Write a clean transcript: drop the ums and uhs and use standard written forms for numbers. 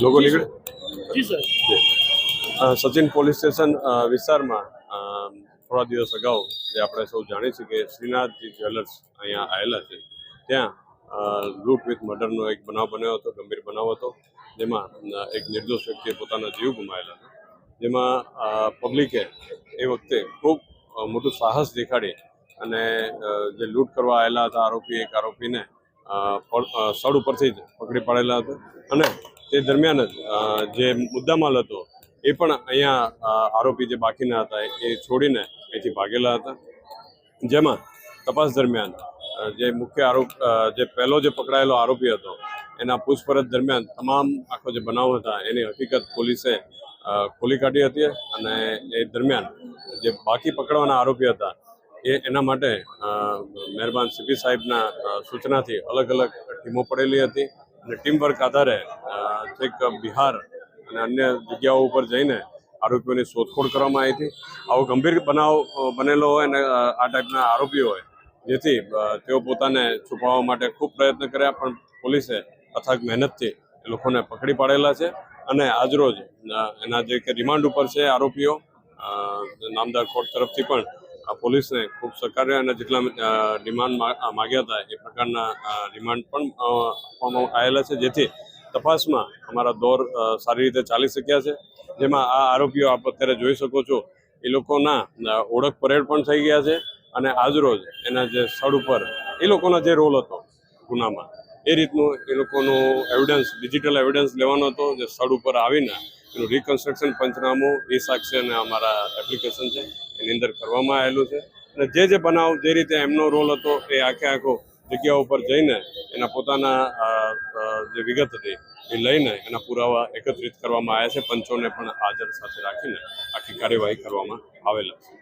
લોકો નીકળે જી sir. Sachin police station વિસ્તારમાં થોડા દિવસ અગાઉ જે આપણે સૌ જાણીએ છીએ કે શ્રીનાથજી જ્વેલર્સ અહીંયા આવેલા છે, ત્યાં લૂંટ વિથ મર્ડરનો એક બનાવ બન્યો હતો, ગંભીર બનાવ હતો, જેમાં એક નિર્દોષ વ્યક્તિએ પોતાના જીવ ગુમાવેલા હતા, જેમાં પબ્લિકે એ વખતે ખૂબ મોટું સાહસ દેખાડી અને જે લૂંટ કરવા આવેલા હતા એક આરોપીને સ્થળ ઉપરથી જ પકડી પાડેલા હતા અને તે દરમિયાન જ જે મુદ્દામાલ હતો એ પણ અહીંયા આરોપી જે બાકીના હતા એ છોડીને અહીંથી ભાગેલા હતા, જેમાં તપાસ દરમિયાન જે મુખ્ય જે પહેલો જે પકડાયેલો આરોપી હતો એના પૂછપરછ દરમિયાન તમામ આખો જે બનાવ હતા એની હકીકત પોલીસે ખોલી કાઢી હતી અને એ દરમિયાન જે બાકી પકડવાના આરોપી હતા એના માટે મહેરબાન સીપી સાહેબના સૂચનાથી અલગ અલગ ટીમો પડેલી હતી અને ટીમ વર્ક આધારે છેક બિહાર અને અન્ય જગ્યાઓ ઉપર જઈને આરોપીઓની શોધખોળ કરવામાં આવી હતી। આવો ગંભીર બનાવ બનેલો હોય અને આ ટાઈપના આરોપીઓ હોય જેથી તેઓ પોતાને છુપાવવા માટે ખૂબ પ્રયત્ન કર્યા, પણ પોલીસે અથાગ મહેનતથી એ લોકોને પકડી પાડેલા છે અને આજરોજ એના જે કે રિમાન્ડ ઉપર છે આરોપીઓ, નામદાર કોર્ટ તરફથી પણ પોલીસને ખૂબ સહકાર્ય અને જેટલા રિમાન્ડ માગ્યા હતા એ પ્રકારના રિમાન્ડ પણ આપવામાં આવેલા છે, જેથી તપાસમાં અમારા દોર સારી રીતે ચાલી શક્યા છે, જેમાં આ આરોપીઓ આપ અત્યારે જોઈ શકો છો એ લોકોના ઓળખ પરેડ પણ થઈ ગયા છે અને આજરોજ એના જે સ્થળ ઉપર એ લોકોનો જે રોલ હતો ગુનામાં એ રીતનું એ લોકોનું એવિડન્સ, ડિજિટલ એવિડન્સ લેવાનો હતો, જે સ્થળ ઉપર આવીને એનું રિકન્સ્ટ્રક્શન પંચનામું એ સાક્ષી અને અમારા એપ્લિકેશન છે એની અંદર કરવામાં આવેલું છે અને જે બનાવ જે રીતે એમનો રોલ હતો એ આખો જગ્યા ઉપર જઈને એના પોતાના જે વિગત હતી એ લઈને એના પુરાવા એકત્રિત કરવામાં આવ્યા છે, પંચોને પણ હાજર સાથે રાખીને આખી કાર્યવાહી કરવામાં આવેલા છે।